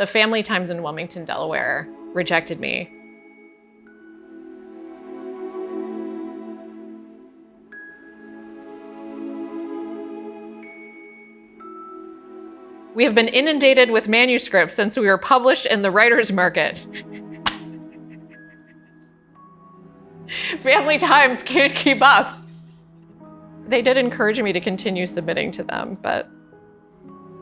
The Family Times in Wilmington, Delaware rejected me. We have been inundated with manuscripts since we were published in the writer's market. Family Times can't keep up. They did encourage me to continue submitting to them, but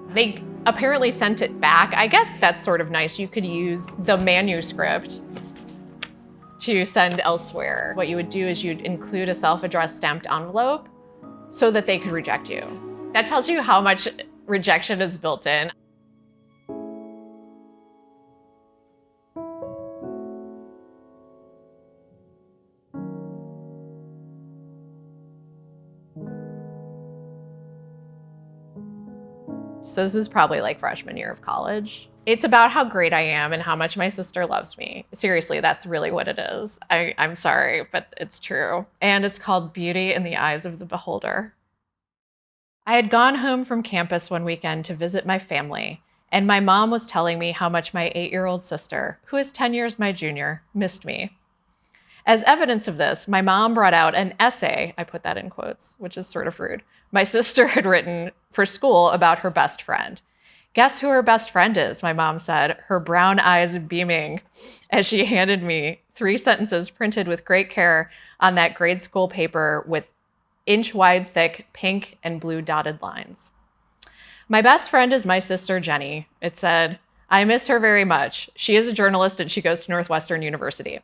they apparently sent it back. I guess that's sort of nice. You could use the manuscript to send elsewhere. What you would do is you'd include a self-addressed stamped envelope so that they could reject you. That tells you how much rejection is built in. So this is probably like freshman year of college. It's about how great I am and how much my sister loves me. Seriously, that's really what it is. I'm sorry, but it's true. And it's called Beauty in the Eyes of the Beholder. I had gone home from campus one weekend to visit my family, and my mom was telling me how much my 8-year-old sister, who is 10 years my junior, missed me. As evidence of this, my mom brought out an essay, I put that in quotes, which is sort of rude, my sister had written for school about her best friend. Guess who her best friend is, my mom said, her brown eyes beaming as she handed me 3 sentences printed with great care on that grade school paper with inch-wide thick pink and blue dotted lines. My best friend is my sister, Jenny. It said, I miss her very much. She is a journalist and she goes to Northwestern University.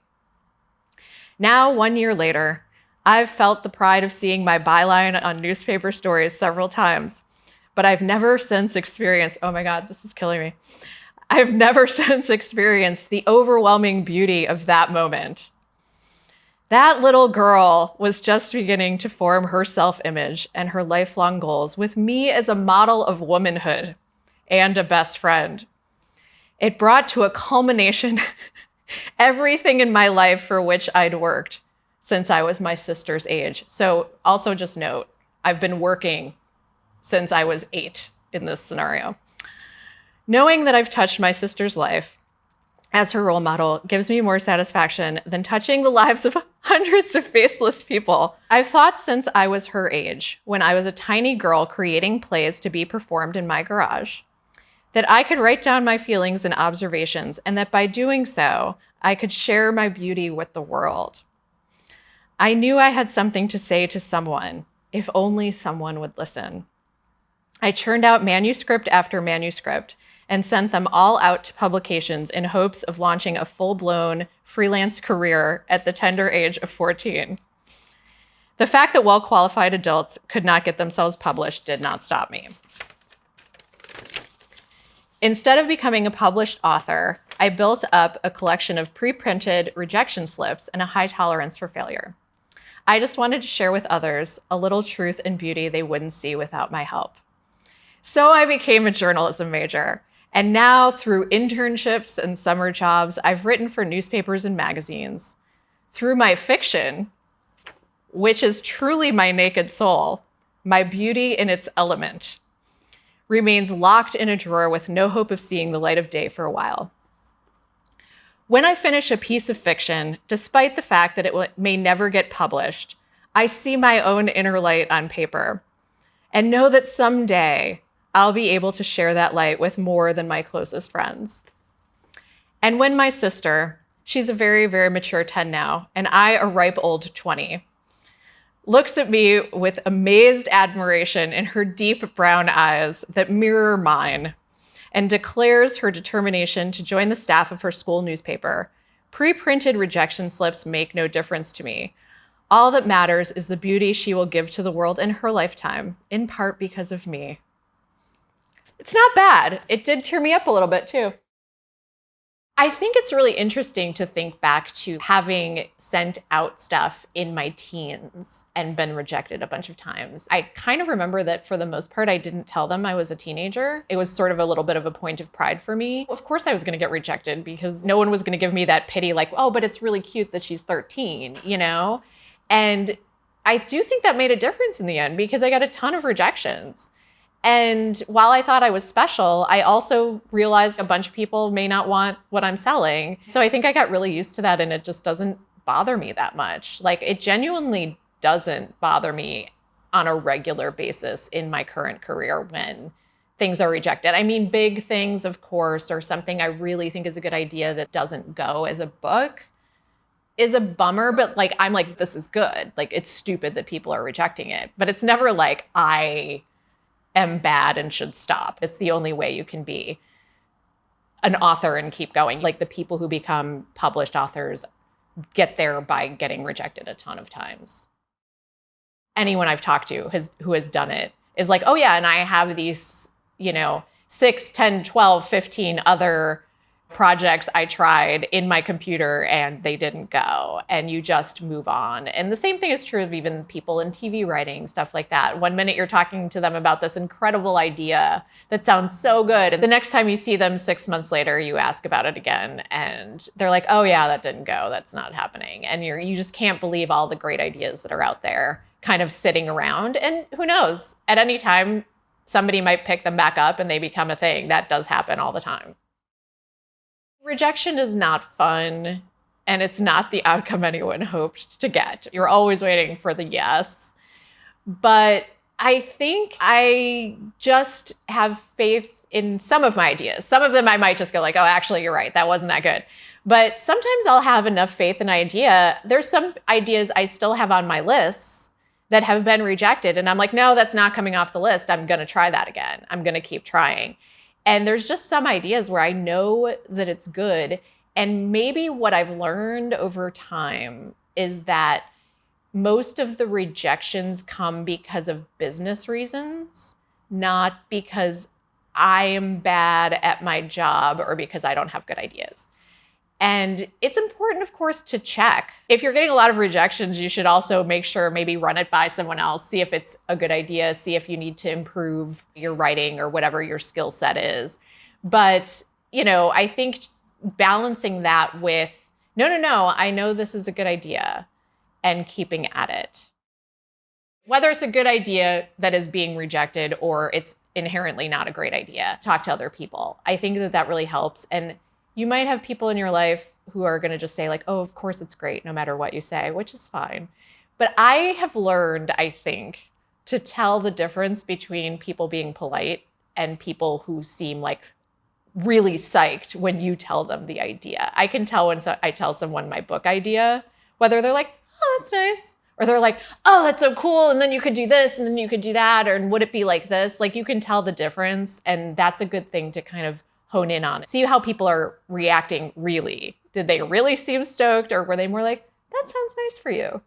Now, 1 year later, I've felt the pride of seeing my byline on newspaper stories several times, but I've never since experienced, oh my God, this is killing me. I've never since experienced the overwhelming beauty of that moment. That little girl was just beginning to form her self-image and her lifelong goals with me as a model of womanhood and a best friend. It brought to a culmination everything in my life for which I'd worked since I was my sister's age. So also just note, I've been working since I was 8 in this scenario. Knowing that I've touched my sister's life as her role model gives me more satisfaction than touching the lives of hundreds of faceless people. I've thought since I was her age, when I was a tiny girl creating plays to be performed in my garage, that I could write down my feelings and observations, and that by doing so, I could share my beauty with the world. I knew I had something to say to someone, if only someone would listen. I churned out manuscript after manuscript and sent them all out to publications in hopes of launching a full-blown freelance career at the tender age of 14. The fact that well-qualified adults could not get themselves published did not stop me. Instead of becoming a published author, I built up a collection of pre-printed rejection slips and a high tolerance for failure. I just wanted to share with others a little truth and beauty they wouldn't see without my help. So I became a journalism major. And now, through internships and summer jobs, I've written for newspapers and magazines. Through my fiction, which is truly my naked soul, my beauty in its element remains locked in a drawer with no hope of seeing the light of day for a while. When I finish a piece of fiction, despite the fact that it may never get published, I see my own inner light on paper and know that someday I'll be able to share that light with more than my closest friends. And when my sister, she's a very, very mature 10 now, and I a ripe old 20, looks at me with amazed admiration in her deep brown eyes that mirror mine, and declares her determination to join the staff of her school newspaper, pre-printed rejection slips make no difference to me. All that matters is the beauty she will give to the world in her lifetime, in part because of me. It's not bad. It did cheer me up a little bit too. I think it's really interesting to think back to having sent out stuff in my teens and been rejected a bunch of times. I kind of remember that for the most part, I didn't tell them I was a teenager. It was sort of a little bit of a point of pride for me. Of course I was gonna get rejected because no one was gonna give me that pity like, oh, but it's really cute that she's 13, you know? And I do think that made a difference in the end because I got a ton of rejections. And while I thought I was special, I also realized a bunch of people may not want what I'm selling. So I think I got really used to that, and it just doesn't bother me that much. Like, it genuinely doesn't bother me on a regular basis in my current career when things are rejected. I mean, big things, of course, or something I really think is a good idea that doesn't go as a book is a bummer, but like, I'm like, this is good. Like, it's stupid that people are rejecting it, but it's never like I am bad and should stop. It's the only way you can be an author and keep going. Like, the people who become published authors get there by getting rejected a ton of times. Anyone I've talked to who has done it is like, oh yeah, and I have these, 6, 10, 12, 15 other projects I tried in my computer and they didn't go, and you just move on. And the same thing is true of even people in TV writing, stuff like that. One minute you're talking to them about this incredible idea that sounds so good, and the next time you see them 6 months later, you ask about it again and they're like, oh yeah, that didn't go, that's not happening. And you just can't believe all the great ideas that are out there kind of sitting around. And who knows, at any time somebody might pick them back up and they become a thing. That does happen all the time. Rejection is not fun, and it's not the outcome anyone hoped to get. You're always waiting for the yes. But I think I just have faith in some of my ideas. Some of them I might just go like, oh, actually, you're right, that wasn't that good. But sometimes I'll have enough faith in an idea. There's some ideas I still have on my lists that have been rejected, and I'm like, no, that's not coming off the list. I'm gonna try that again. I'm gonna keep trying. And there's just some ideas where I know that it's good. And maybe what I've learned over time is that most of the rejections come because of business reasons, not because I am bad at my job or because I don't have good ideas. And it's important, of course, to check. If you're getting a lot of rejections, you should also make sure, maybe run it by someone else, see if it's a good idea, see if you need to improve your writing or whatever your skill set is. But, I think balancing that with, no, I know this is a good idea, and keeping at it. Whether it's a good idea that is being rejected or it's inherently not a great idea, talk to other people. I think that really helps. And you might have people in your life who are going to just say like, oh, of course it's great no matter what you say, which is fine. But I have learned, I think, to tell the difference between people being polite and people who seem like really psyched when you tell them the idea. I can tell when I tell someone my book idea, whether they're like, oh, that's nice, or they're like, oh, that's so cool, and then you could do this, and then you could do that, or would it be like this? Like, you can tell the difference, and that's a good thing to kind of hone in on. See how people are reacting really. Did they really seem stoked, or were they more like, that sounds nice for you?